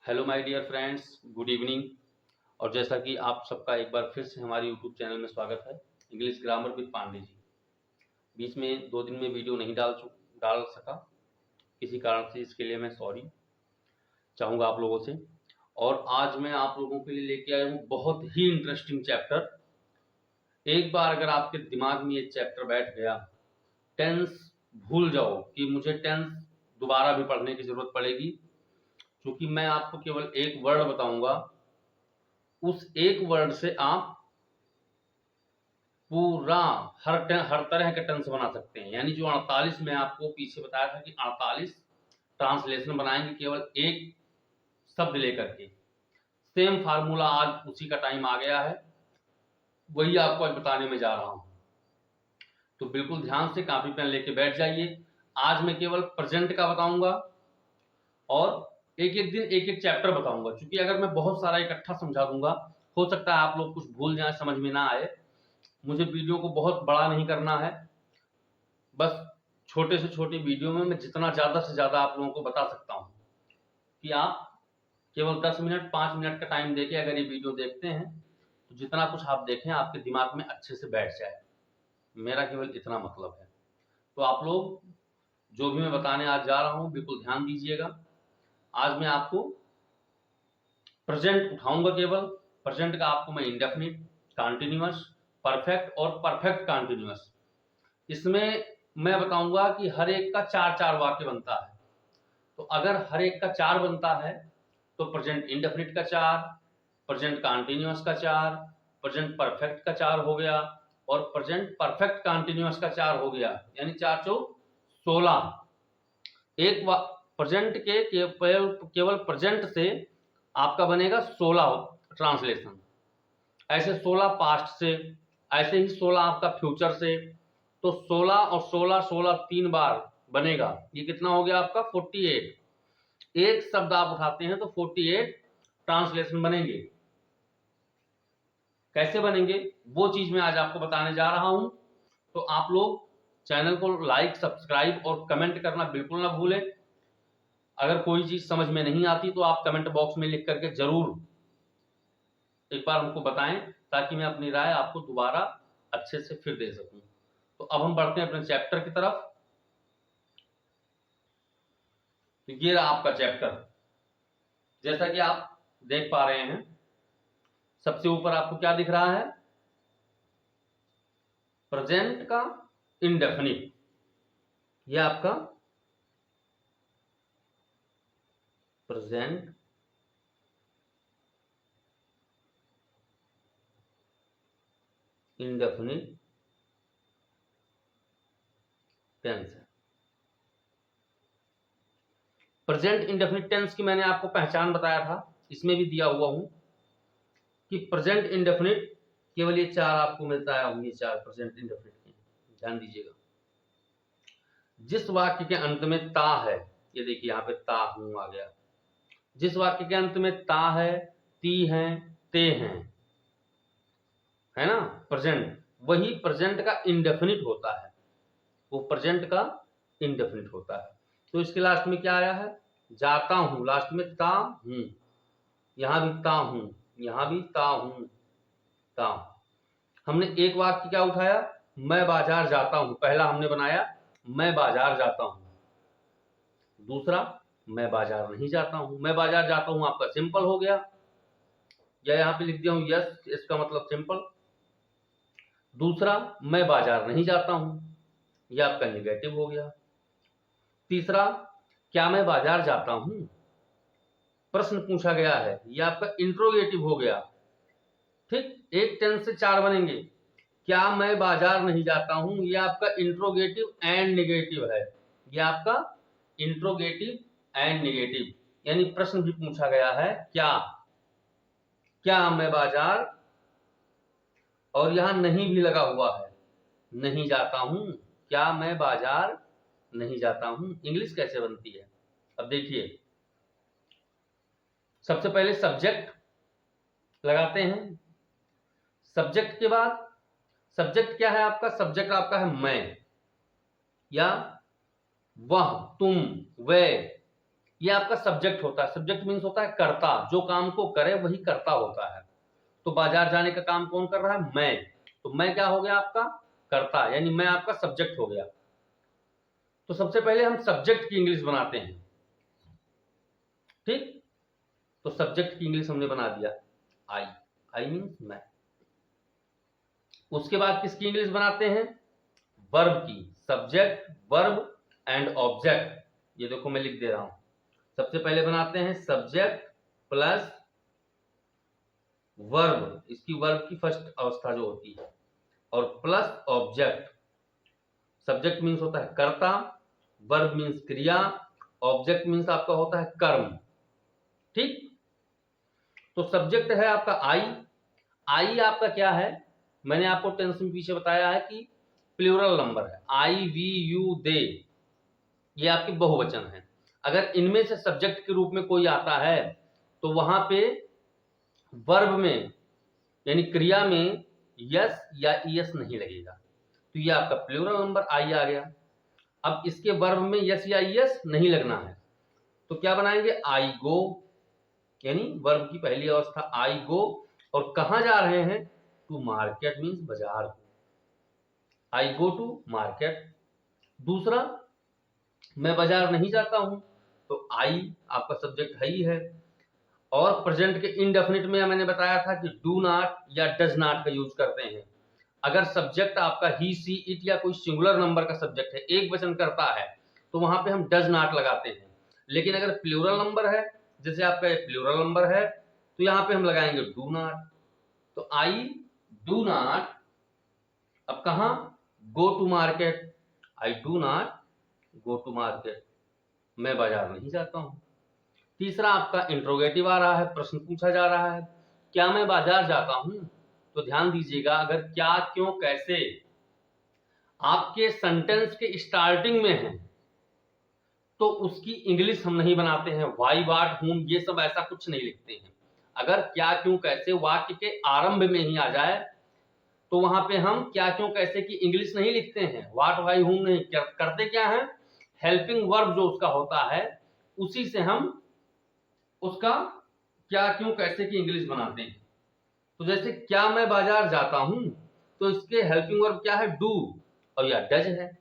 Hello my dear friends, good evening. और जैसा कि आप सबका एक बार फिर से हमारे यूट्यूब चैनल में स्वागत है, English grammar with Pandey ji. बीच में 2 दिन में वीडियो नहीं डाल सका, किसी कारण से, इसके लिए मैं सॉरी चाहूँगा आप लोगों से। और आज मैं आप लोगों के लिए लेके आया हूँ बहुत ही इंटरेस्टिंग चैप्टर। एक बार अगर आपके दिमाग में ये चैप्टर बैठ गया, टेंस भूल जाओ कि मुझे टेंस दोबारा भी पढ़ने की जरूरत पड़ेगी, क्योंकि मैं आपको केवल एक वर्ड बताऊंगा, उस एक वर्ड से आप पूरा हर तरह के टेंस बना सकते हैं। यानी जो 48 में आपको पीछे बताया था कि 48 ट्रांसलेशन बनाएंगे केवल एक शब्द लेकर के। सेम फार्मूला आज उसी का टाइम आ गया है, वही आपको आज बताने में जा रहा हूं। तो बिल्कुल ध्यान से कॉपी पेन लेके बैठ जाइए। आज मैं केवल प्रेजेंट का बताऊंगा और एक एक दिन एक एक चैप्टर बताऊंगा, क्योंकि अगर मैं बहुत सारा इकट्ठा समझा दूंगा, हो सकता है आप लोग कुछ भूल जाए, समझ में ना आए। मुझे वीडियो को बहुत बड़ा नहीं करना है, बस छोटे से छोटे वीडियो में मैं जितना ज़्यादा से ज़्यादा आप लोगों को बता सकता हूँ कि आप केवल 10 मिनट 5 मिनट का टाइम देके अगर ये वीडियो देखते हैं तो जितना कुछ आप देखें आपके दिमाग में अच्छे से बैठ जाए। मेरा केवल इतना मतलब है। तो आप लोग जो भी मैं बताने आज जा रहा हूँ बिल्कुल ध्यान दीजिएगा। आज मैं आपको प्रेजेंट उठाऊंगा, केवल प्रेजेंट का आपको मैं इंडेफिनिट, कॉन्टिन्यूअस, परफेक्ट और परफेक्ट कॉन्टिन्यूअस, इसमें मैं बताऊंगा कि हर एक का 4-4 वाक्य बनता है। तो अगर हर एक का 4 बनता है तो प्रेजेंट इंडेफिनिट का 4, प्रेजेंट कॉन्टिन्यूअस का 4, प्रेजेंट परफेक्ट का 4 हो गया और प्रेजेंट परफेक्ट कॉन्टिन्यूअस का 4 हो गया। यानी 4 चौक 16। एक प्रेजेंट के केवल प्रेजेंट से आपका बनेगा 16 ट्रांसलेशन, ऐसे 16 पास्ट से, ऐसे ही 16 आपका फ्यूचर से। तो 16 और 16 16 3 बार बनेगा। ये कितना हो गया आपका 48। एक शब्द आप उठाते हैं तो 48 ट्रांसलेशन बनेंगे। कैसे बनेंगे वो चीज मैं आज आपको बताने जा रहा हूं। तो आप लोग चैनल को लाइक, सब्सक्राइब और कमेंट करना बिल्कुल ना भूलें। अगर कोई चीज समझ में नहीं आती तो आप कमेंट बॉक्स में लिख करके जरूर एक बार हमको बताएं, ताकि मैं अपनी राय आपको दोबारा अच्छे से फिर दे सकूं। तो अब हम बढ़ते हैं अपने चैप्टर की तरफ। तो ये रहा आपका चैप्टर, जैसा कि आप देख पा रहे हैं। सबसे ऊपर आपको क्या दिख रहा है? प्रेजेंट का इंडेफिनिट। ये आपका प्रेजेंट इंडेफिनिट टेंस है। प्रेजेंट इंडेफिनिट टेंस की मैंने आपको पहचान बताया था, इसमें भी दिया हुआ हूं कि प्रेजेंट इंडेफिनिट केवल ये 4 आपको मिलता है। ये 4 प्रेजेंट इंडेफिनिट के, ध्यान दीजिएगा। जिस वाक्य के अंत में ता है, ये देखिए यहां पे ता हूं आ गया। जिस वाक्य के अंत में ता है, ती है, ते हैं, है ना, प्रेजेंट, वही प्रेजेंट का इंडेफिनिट होता है। वो प्रेजेंट का इंडेफिनिट होता है। तो इसके लास्ट में क्या आया है? जाता हूं, लास्ट में ता हूं। यहां भी ता हूं, यहां भी ता हूं, ता। हमने एक वाक्य क्या उठाया? मैं बाजार जाता हूं। पहला हमने बनाया मैं बाजार जाता हूं। दूसरा मैं बाजार नहीं जाता हूं। मैं बाजार जाता हूं आपका सिंपल हो गया, या यहां पे लिख दिया हूं यस, इसका मतलब सिंपल। दूसरा मैं बाजार नहीं जाता हूं, यह आपका निगेटिव हो गया। तीसरा क्या मैं बाजार जाता हूं, प्रश्न पूछा गया है, यह आपका इंट्रोगेटिव हो गया। ठीक, एक टेंस से 4 बनेंगे। क्या मैं बाजार नहीं जाता हूं, यह आपका इंट्रोगेटिव एंड निगेटिव है। यह आपका इंट्रोगेटिव एंड निगेटिव, यानी प्रश्न भी पूछा गया है, क्या क्या मैं बाजार, और यहां नहीं भी लगा हुआ है, नहीं जाता हूं। क्या मैं बाजार नहीं जाता हूं, इंग्लिश कैसे बनती है? अब देखिए, सबसे पहले सब्जेक्ट लगाते हैं। सब्जेक्ट के बाद, सब्जेक्ट क्या है आपका? सब्जेक्ट आपका है मैं, या वह, तुम, वे। ये आपका सब्जेक्ट होता है। सब्जेक्ट मीन्स होता है कर्ता, जो काम को करे वही कर्ता होता है। तो बाजार जाने का काम कौन कर रहा है? मैं। तो मैं क्या हो गया? आपका कर्ता, यानी मैं आपका सब्जेक्ट हो गया। तो सबसे पहले हम सब्जेक्ट की इंग्लिश बनाते हैं, ठीक। तो सब्जेक्ट की इंग्लिश हमने बना दिया आई, आई मीन्स मैं। उसके बाद किसकी इंग्लिश बनाते हैं? वर्ब की। Subject, verb and object. ये देखो मैं लिख दे रहा हूं। सबसे पहले बनाते हैं सब्जेक्ट प्लस वर्ब, इसकी वर्ब की फर्स्ट अवस्था जो होती है, और प्लस ऑब्जेक्ट। सब्जेक्ट मीन्स होता है कर्ता, वर्ब मीन्स क्रिया, ऑब्जेक्ट मीन्स आपका होता है कर्म, ठीक। तो सब्जेक्ट है आपका आई। आई आपका क्या है? मैंने आपको टेंस में पीछे बताया है कि प्लूरल नंबर है। आई, वी, यू, दे, ये आपके बहुवचन है। अगर इनमें से सब्जेक्ट के रूप में कोई आता है तो वहां पे वर्ब में यानी क्रिया में यस या ईएस नहीं लगेगा। तो ये आपका प्लूरल नंबर आई आ गया। अब इसके वर्ब में यस या ईएस नहीं लगना है, तो क्या बनाएंगे? आई गो, यानी वर्ब की पहली अवस्था आई गो, और कहां जा रहे हैं? टू मार्केट मीन्स बाजार। आई गो टू मार्केट। दूसरा, मैं बाजार नहीं जाता हूं, तो आई आपका सब्जेक्ट है ही है। और प्रेजेंट के इंडेफिनिट में मैंने बताया था कि डू नॉट या डज नॉट का यूज करते हैं। अगर सब्जेक्ट आपका ही, सी, इट या कोई सिंगुलर नंबर का सब्जेक्ट है, एक वचन करता है, तो वहां पे हम डज नॉट लगाते हैं। लेकिन अगर प्लूरल नंबर है, जैसे आपका ये प्लूरल नंबर है, तो यहां पे हम लगाएंगे डू नॉट। तो आई डू नॉट, अब कहा? Go to market. I do not go to market, मैं बाजार नहीं जाता हूं। तीसरा आपका इंट्रोगेटिव आ रहा है, प्रश्न पूछा जा रहा है, क्या मैं बाजार जाता हूं? तो ध्यान दीजिएगा, अगर क्या, क्यों, कैसे आपके सेंटेंस के स्टार्टिंग में है तो उसकी इंग्लिश हम नहीं बनाते हैं। वाई, वाट, हुम, ये सब ऐसा कुछ नहीं लिखते हैं। अगर क्या, क्यों, कैसे वाक्य के आरंभ में ही आ जाए तो वहां पे हम क्या, क्यों, कैसे की इंग्लिश नहीं लिखते हैं। वाट, वाई, हुम नहीं, करते क्या है? हेल्पिंग वर्ब जो उसका होता है, उसी से हम उसका क्या, क्यों, कैसे की इंग्लिश बनाते हैं। तो जैसे क्या मैं बाजार जाता हूं, तो इसके हेल्पिंग वर्ब क्या है? डू, और या डज है।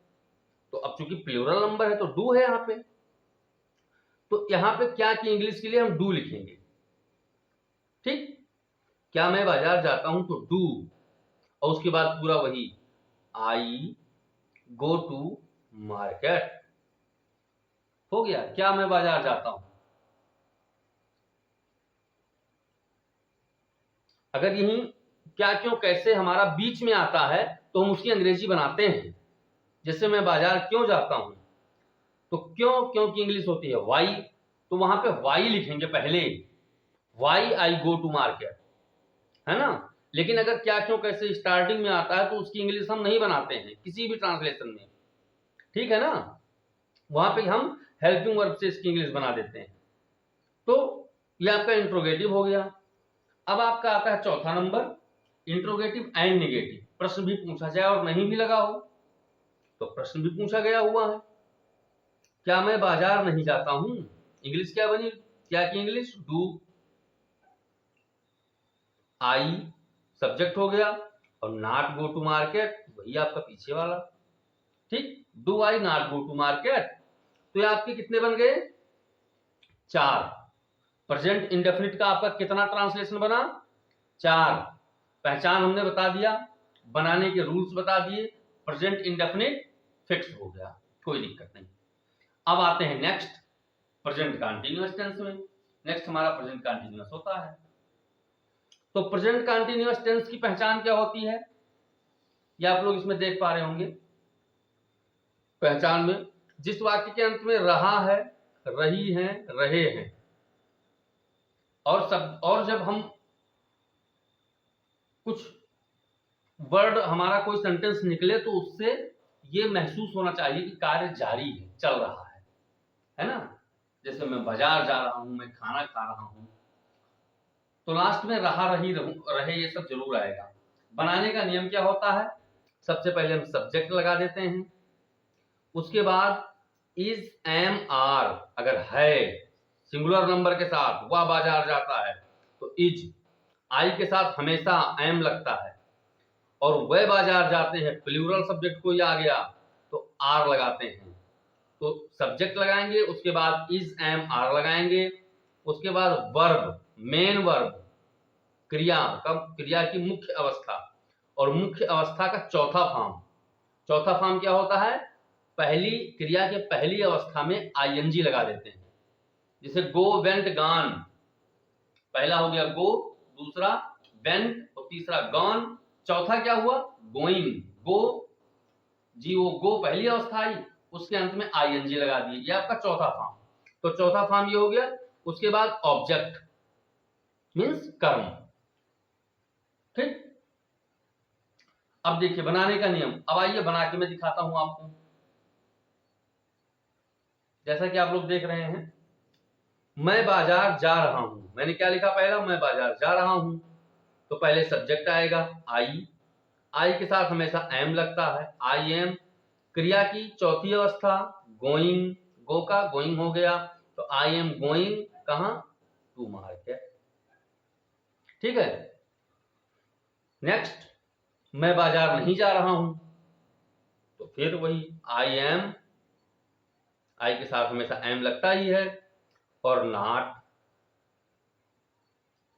तो अब चूंकि प्लूरल नंबर है तो डू है यहां पे, तो यहां पे क्या की इंग्लिश के लिए हम डू लिखेंगे, ठीक। क्या मैं बाजार जाता हूं तो डू, और उसके बाद पूरा वही आई गो टू मार्केट, हो गया क्या मैं बाजार जाता हूं। अगर यही क्या, क्यों, कैसे हमारा बीच में आता है तो हम उसकी अंग्रेजी बनाते हैं। जैसे मैं बाजार क्यों जाता हूं, तो क्यों, क्यों की इंग्लिश होती है वाई, तो वहां पे वाई लिखेंगे पहले, why I go to market, है ना। लेकिन अगर क्या, क्यों, कैसे स्टार्टिंग में आता है तो उसकी इंग्लिश हम नहीं बनाते हैं किसी भी ट्रांसलेशन में, ठीक है ना। वहां पे हम हेल्पिंग वर्ब से इसकी इंग्लिश बना देते हैं। तो ये आपका इंट्रोगेटिव हो गया। अब आपका आता है चौथा नंबर, इंट्रोगेटिव एंड नेगेटिव। प्रश्न भी पूछा जाए और नहीं भी लगा हो तो प्रश्न भी पूछा गया हुआ है। क्या मैं बाजार नहीं जाता हूं, इंग्लिश क्या बनी? क्या की इंग्लिश? डू। आई सब्जेक्ट हो गया, और नॉट गो टू मार्केट वही आपका पीछे वाला, ठीक। Do I not go to market, तो ये आपके कितने बन गए? 4। प्रेजेंट इंडेफिनिट का आपका कितना ट्रांसलेशन बना? 4। पहचान हमने बता दिया, बनाने के रूल्स बता दिए, प्रेजेंट इंडेफिनिट फिक्स हो गया, कोई दिक्कत नहीं। अब आते हैं नेक्स्ट प्रेजेंट कंटीन्यूअस टेंस में। नेक्स्ट हमारा प्रेजेंट कंटीन्यूअस होता है। तो प्रेजेंट कंटीन्यूअस टेंस की पहचान क्या होती है, ये आप लोग इसमें देख पा रहे होंगे। पहचान में जिस वाक्य के अंत में रहा है, रही है, रहे हैं, और जब हम कुछ वर्ड, हमारा कोई सेंटेंस निकले तो उससे ये महसूस होना चाहिए कि कार्य जारी है, चल रहा है ना। जैसे मैं बाजार जा रहा हूं, मैं खाना खा रहा हूं, तो लास्ट में रहा, रही, रहे, ये सब जरूर आएगा। बनाने का नियम क्या होता है? सबसे पहले हम सब्जेक्ट लगा देते हैं, उसके बाद इज, एम, आर अगर है सिंगुलर नंबर के साथ वह बाजार जाता है तो इज, आई के साथ हमेशा एम लगता है, और वह बाजार जाते हैं प्लूरल सब्जेक्ट कोई आ गया तो आर लगाते हैं। तो सब्जेक्ट लगाएंगे, उसके बाद इज एम आर लगाएंगे, उसके बाद वर्ब, मेन वर्ब, क्रिया का, क्रिया की मुख्य अवस्था, और मुख्य अवस्था का चौथा फॉर्म। चौथा फॉर्म क्या होता है? पहली क्रिया के पहली अवस्था में आईएनजी लगा देते हैं, जैसे गो, वेंट, गॉन। पहला हो गया गो, दूसरा वेंट और तीसरा गॉन, चौथा क्या हुआ? गोइंग। गो, जी वो गो पहली अवस्था आई, उसके अंत में आईएनजी लगा दिए, ये आपका चौथा फॉर्म। तो चौथा फॉर्म ये हो गया। उसके बाद ऑब्जेक्ट मींस कर्म। ठीक, अब देखिए बनाने का नियम। अब आइए बना के मैं दिखाता हूं आपको। जैसा कि आप लोग देख रहे हैं, मैं बाजार जा रहा हूं। मैंने क्या लिखा पहला? मैं बाजार जा रहा हूं। तो पहले सब्जेक्ट आएगा आई, आई के साथ हमेशा एम लगता है, आई एम। क्रिया की चौथी अवस्था गोइंग, गो का गोइंग हो गया तो आई एम गोइंग कहां? To market. ठीक है। नेक्स्ट, मैं बाजार नहीं जा रहा हूं, तो फिर वही आई एम, आई के साथ हमेशा एम लगता ही है, और नॉट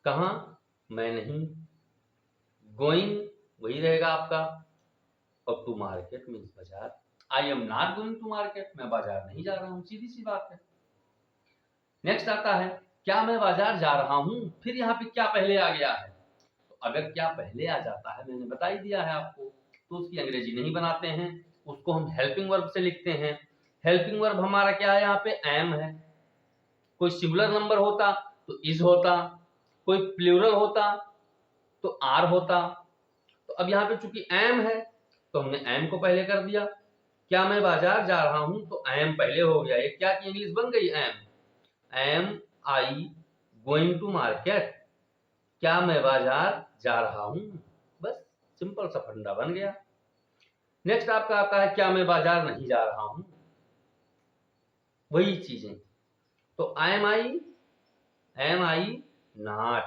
कहां? मैं नहीं, गोइंग वही रहेगा आपका, और टू मार्केट मीन्स बाजार। I am not going to market, मैं बाजार नहीं जा रहा हूं, सीधी सी बात है। नेक्स्ट आता है क्या मैं बाजार जा रहा हूं, फिर यहाँ पे क्या पहले आ गया है। तो अगर क्या पहले आ जाता है, मैंने बता ही दिया है आपको, तो उसकी अंग्रेजी नहीं बनाते हैं, उसको हम हेल्पिंग वर्ब से लिखते हैं। हेल्पिंग वर्ब हमारा क्या है? यहाँ पे एम है। कोई सिंगुलर नंबर होता तो इज होता, कोई प्लूरल होता तो आर होता। तो अब यहाँ पे चूंकि एम है तो हमने एम को पहले कर दिया। क्या मैं बाजार जा रहा हूं, तो एम पहले हो गया। ये क्या की इंग्लिश बन गई? Am I going to market. क्या मैं बाजार जा रहा हूं, बस सिंपल सा फंडा बन गया। नेक्स्ट आपका आता है क्या मैं बाजार नहीं जा रहा हूं, वही चीजें। तो एम आई नॉट,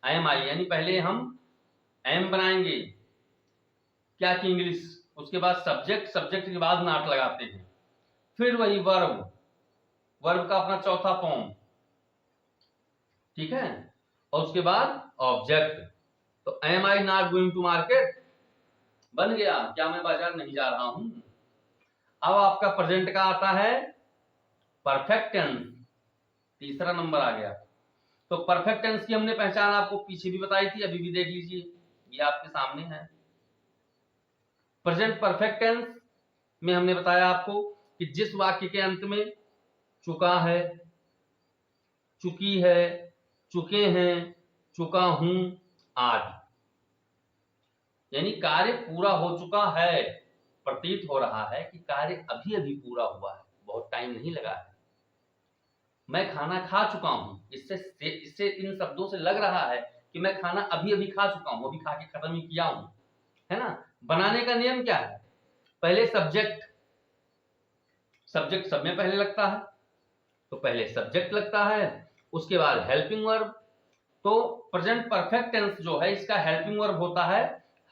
एम आई यानी पहले हम एम बनाएंगे क्या की इंग्लिश, उसके बाद सब्जेक्ट, सब्जेक्ट के बाद नॉट लगाते हैं, फिर वही वर्ब, वर्ब का अपना चौथा फॉर्म, ठीक है, और उसके बाद ऑब्जेक्ट। तो am I not going to market बन गया क्या मैं बाजार नहीं जा रहा हूं। अब आपका प्रेजेंट का आता है परफेक्ट टेंस, तीसरा नंबर आ गया। तो परफेक्ट टेंस की हमने पहचान आपको पीछे भी बताई थी, अभी भी देख लीजिए, ये आपके सामने है। प्रेजेंट परफेक्ट टेंस में हमने बताया आपको कि जिस वाक्य के अंत में चुका है, चुकी है, चुके हैं, चुका हूं आदि, यानी कार्य पूरा हो चुका है, प्रतीत हो रहा है कि कार्य अभी अभी पूरा हुआ है, बहुत टाइम नहीं लगा है। मैं खाना खा चुका हूं, इससे इन शब्दों से लग रहा है कि मैं खाना अभी अभी खा चुका हूं, अभी खा के खत्म ही किया हूं, है ना। बनाने का नियम क्या है? पहले सब्जेक्ट, सब्जेक्ट सब में पहले लगता है, तो पहले सब्जेक्ट लगता है, उसके बाद हेल्पिंग वर्ब। तो प्रेजेंट परफेक्ट टेंस जो है इसका हेल्पिंग वर्ब होता है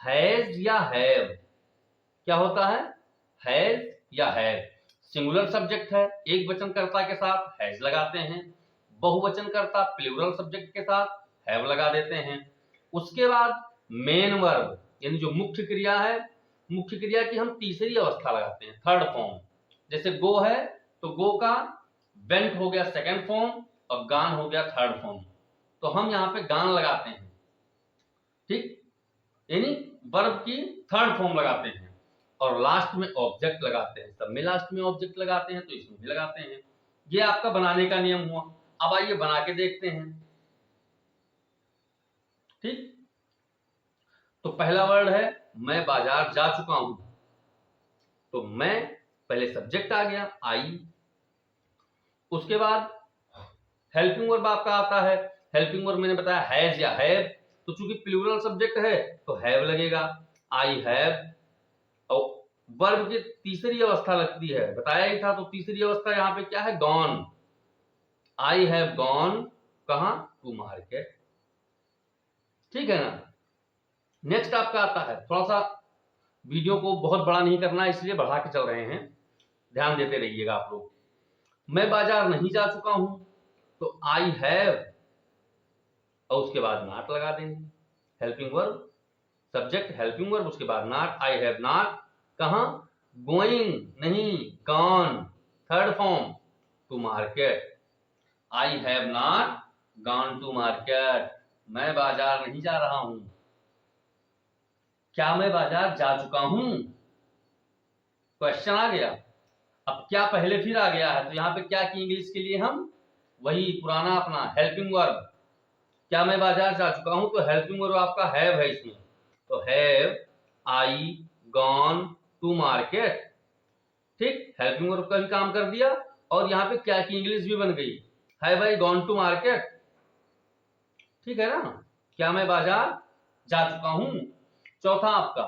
हैज या हैव। क्या होता है? हैज या हैव। सिंगुलर सब्जेक्ट है, एक वचनकर्ता के साथ हैज लगाते हैं, बहुवचनकर्ता प्लूरल सब्जेक्ट के साथ हैव लगा देते हैं। उसके बाद मेन वर्ब यानी जो मुख्य क्रिया है, मुख्य क्रिया की हम तीसरी अवस्था लगाते हैं, थर्ड फॉर्म। जैसे गो है तो गो का वेंट हो गया सेकंड फॉर्म और गान हो गया थर्ड फॉर्म, तो हम यहाँ पे गान लगाते हैं, ठीक, यानी वर्ब की थर्ड फॉर्म लगाते हैं, और लास्ट में ऑब्जेक्ट लगाते हैं। सब में लास्ट में ऑब्जेक्ट लगाते हैं तो इसमें भी लगाते हैं। ये आपका बनाने का नियम हुआ। अब आइए बना के देखते हैं, ठीक। तो पहला वर्ड है मैं बाजार जा चुका हूं, तो मैं पहले सब्जेक्ट आ गया आई, उसके बाद हेल्पिंग वर्ब आपका आता है, हेल्पिंग वर्ब मैंने बताया हैज या हैव, तो चूंकि प्लूरल सब्जेक्ट है तो हैव लगेगा, आई हैव। और वर्ब की तीसरी अवस्था लगती है, बताया ही था, तो तीसरी अवस्था यहाँ पे क्या है? गॉन। आई हैव गॉन कहां, टू मार्केट। ठीक है ना। नेक्स्ट आपका आता है, थोड़ा सा वीडियो को बहुत बड़ा नहीं करना है इसलिए बढ़ा के चल रहे हैं, ध्यान देते रहिएगा आप लोग। मैं बाजार नहीं जा चुका हूं, तो आई हैव और उसके बाद नॉट लगा देंगे, helping verb, subject helping verb, उसके बाद नॉट। आई हैव नॉट कहां, गोइंग नहीं, gone, third form, to market. I have not gone to market, मैं बाजार नहीं जा रहा हूं। क्या मैं बाजार जा चुका हूं, क्वेश्चन आ गया। अब क्या पहले फिर आ गया है, तो यहां पे क्या की इंग्लिश के लिए हम वही पुराना अपना हेल्पिंग वर्ब। क्या मैं बाजार जा चुका हूं, तो हेल्पिंग वर्ब आपका हैव है इसमें, तो have I gone to market. ठीक, हेल्पिंग वर्ब का भी काम कर दिया और यहाँ पे क्या की इंग्लिश भी बन गई, have I gone to market. ठीक है ना। क्या मैं बाजार जा चुका हूं। चौथा आपका,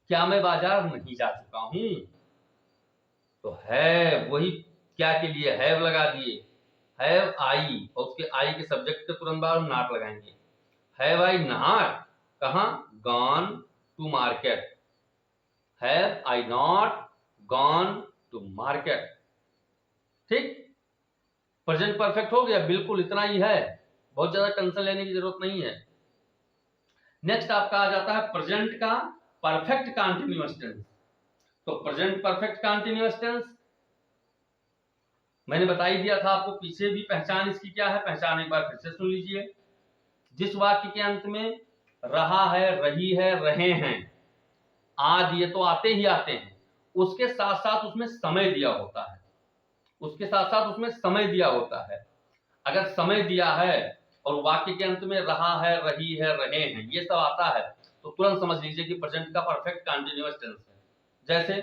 क्या मैं बाजार नहीं जा चुका हूं, तो हैव, वही क्या के लिए हैव लगा दिए, हैव आई और उसके आई के सब्जेक्ट के तुरंत बाद नॉट लगाएंगे। हैव आई नॉट कहां, gone to market, have I not gone to market. ठीक, प्रेजेंट परफेक्ट हो गया, बिल्कुल इतना ही है, बहुत ज्यादा टेंशन लेने की जरूरत नहीं है। नेक्स्ट आपका आ जाता है प्रेजेंट का परफेक्ट कंटीन्यूअस टेंस। तो प्रेजेंट परफेक्ट कंटीन्यूअस टेंस मैंने बता ही दिया था आपको, पीछे भी पहचान इसकी क्या है, पहचान एक बार फिर से सुन लीजिए। जिस वाक्य के अंत में रहा है, रही है, रहे हैं आदि, ये तो आते ही आते हैं, उसके साथ साथ उसमें समय दिया होता है, उसके साथ साथ उसमें समय दिया होता है। अगर समय दिया है और वाक्य के अंत में रहा है, रही है, रहे हैं ये सब आता है, तो तुरंत समझ लीजिए कि प्रेजेंट का परफेक्ट कंटीन्यूअस टेंस है। जैसे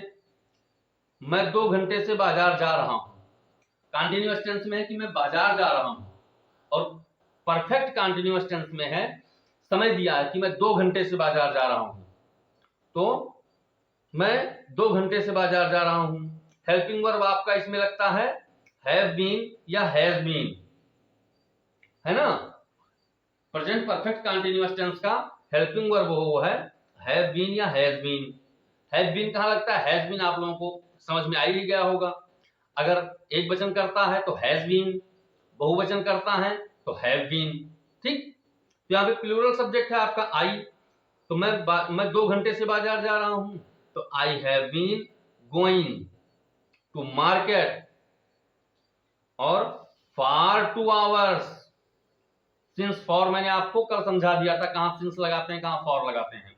मैं 2 घंटे से बाजार जा रहा हूं, कंटीन्यूअस टेंस में है कि मैं बाजार जा रहा हूं, और परफेक्ट कंटीन्यूअस टेंस में है समय दिया है कि मैं 2 घंटे से बाजार जा रहा हूं, तो मैं 2 घंटे से बाजार जा रहा हूं। हेल्पिंग वर्ब आपका इसमें लगता है हैव बीन या हैज बीन, है ना। प्रेजेंट परफेक्ट कंटीन्यूअस टेंस का हेल्पिंग वर्ब वो है हैव बीन या हैज बीन। हैव बीन कहां लगता है, हैज बीन आप लोगों को समझ में आ ही गया होगा। अगर एक वचन करता है तो हैज बीन, बहुवचन करता है तो हैव बीन। ठीक, तो यहाँ पे प्लूरल सब्जेक्ट है आपका आई, तो मैं 2 घंटे से बाजार जा रहा हूं, तो I have been going to market, और फॉर 2 आवर्स। सिंस फॉर मैंने आपको कल समझा दिया था, कहां सिंस लगाते हैं, कहां फॉर लगाते हैं।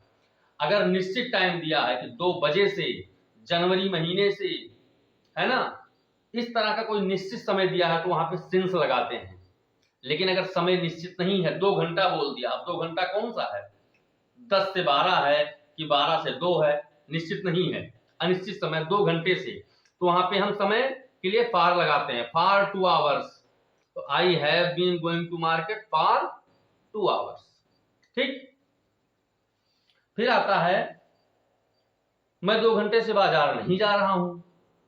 अगर निश्चित टाइम दिया है कि 2 बजे से, जनवरी महीने से, है ना, इस तरह का कोई निश्चित समय दिया है तो वहां पे सिंस लगाते हैं। लेकिन अगर समय निश्चित नहीं है, 2 घंटा बोल दिया, अब 2 घंटा कौन सा है, 10 से 12 है कि 12 से 2 है, निश्चित नहीं है, अनिश्चित समय 2 घंटे से, तो वहां पे हम समय के लिए फॉर लगाते हैं, फॉर 2 आवर्स। तो I have been going to market for 2 hours. ठीक, फिर आता है मैं 2 घंटे से बाजार नहीं जा रहा हूं।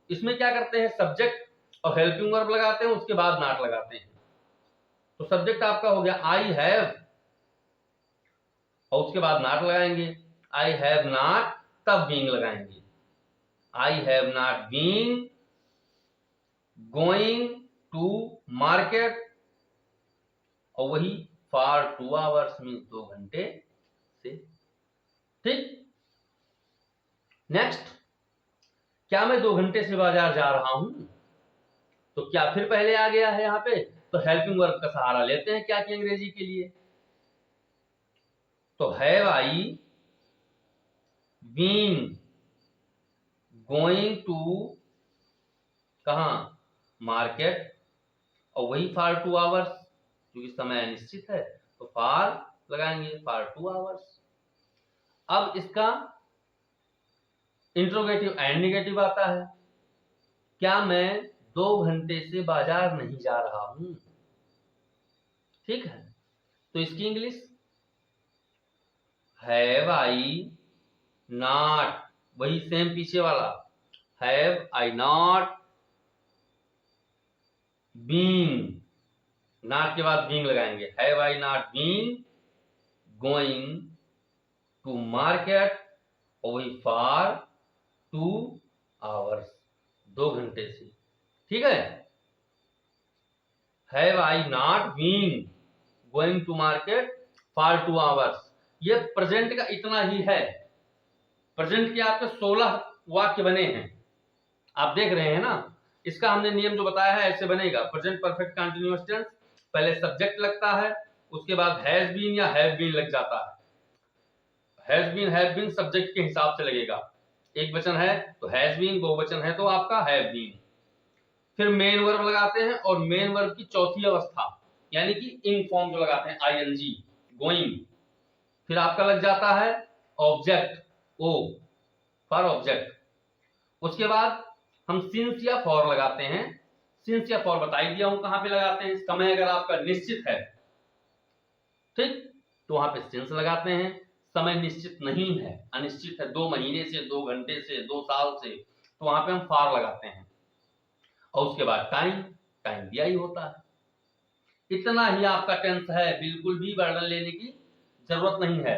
इसमें क्या करते हैं, सब्जेक्ट और हेल्पिंग वर्ब लगाते हैं, उसके बाद नॉट लगाते हैं। तो सब्जेक्ट आपका हो गया आई हैव और उसके बाद नॉट लगाएंगे, आई हैव नॉट तब बीइंग लगाएंगे, I have not been going to market, और वही फॉर 2 आवर्स मीन्स 2 घंटे से। ठीक, नेक्स्ट, क्या मैं 2 घंटे से बाजार जा रहा हूं, तो क्या फिर पहले आ गया है यहाँ पे, तो हेल्पिंग वर्ब का सहारा लेते हैं क्या कि अंग्रेजी के लिए, तो have I been going to कहां, मार्केट, और वही फॉर 2 आवर्स, क्योंकि समय अनिश्चित है तो फॉर लगाएंगे, फॉर 2 आवर्स। अब इसका इंट्रोगेटिव एंड नेगेटिव आता है, क्या मैं 2 घंटे से बाजार नहीं जा रहा हूं। ठीक है, तो इसकी इंग्लिश हैव आई नॉट, वही सेम पीछे वाला, have I not been not के बाद बीइंग लगाएंगे, have I not been going to market only for 2 hours, 2 घंटे से। ठीक है, have I not been going to market for 2 hours, ये प्रेजेंट का इतना ही है। प्रेजेंट के आपके 16 वाक्य बने हैं, आप देख रहे हैं ना। इसका हमने नियम जो बताया है ऐसे बनेगा। प्रेजेंट परफेक्ट कंटीन्यूअस टेंस, पहले सब्जेक्ट लगता है, उसके बाद हैज बीन या हैव बीन लग जाता है। हैज बीन सब्जेक्ट के हिसाब से लगेगा, एक वचन है तो हैज बीन, बहुवचन है तो आपका हैव बीन। फिर मेन वर्ब लगाते हैं, और मेन वर्ब की चौथी अवस्था यानी कि इन फॉर्म जो लगाते हैं आईएनजी, गोइंग। फिर आपका लग जाता है ऑब्जेक्ट, ओ फॉर ऑब्जेक्ट। उसके बाद हम सिंस या फॉर लगाते हैं। सिंस या फॉर बता ही दिया हूं कहां पे लगाते हैं। समय अगर आपका निश्चित है, ठीक, तो वहां पे सिंस लगाते हैं। समय निश्चित नहीं है, अनिश्चित है, 2 महीने से, 2 घंटे से, 2 साल से, तो वहां पे हम फॉर लगाते हैं। और उसके बाद टाइम, टाइम दिया ही होता है। इतना ही आपका टेंस है, बिल्कुल भी वर्णन लेने की जरूरत नहीं है।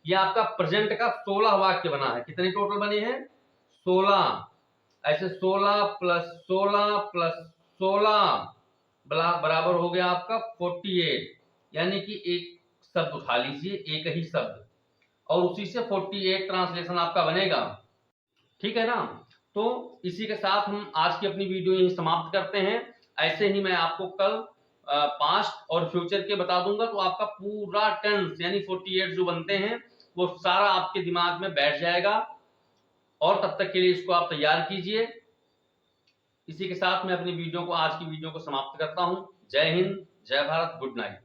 ये आपका प्रेजेंट का 16 वाक्य बना है। कितने टोटल बने हैं? 16। ऐसे 16 प्लस 16 प्लस 16 बराबर हो गया आपका 48, यानी कि एक शब्द उठा लीजिए, एक ही शब्द, और उसी से 48 ट्रांसलेशन आपका बनेगा। ठीक है ना। तो इसी के साथ हम आज की अपनी वीडियो यही समाप्त करते हैं। ऐसे ही मैं आपको कल पास्ट और फ्यूचर के बता दूंगा, तो आपका पूरा टेंस यानी 48 जो बनते हैं वो सारा आपके दिमाग में बैठ जाएगा। और तब तक के लिए इसको आप तैयार कीजिए। इसी के साथ मैं अपनी वीडियो को, आज की वीडियो को समाप्त करता हूं। जय हिंद, जय भारत, गुड नाइट।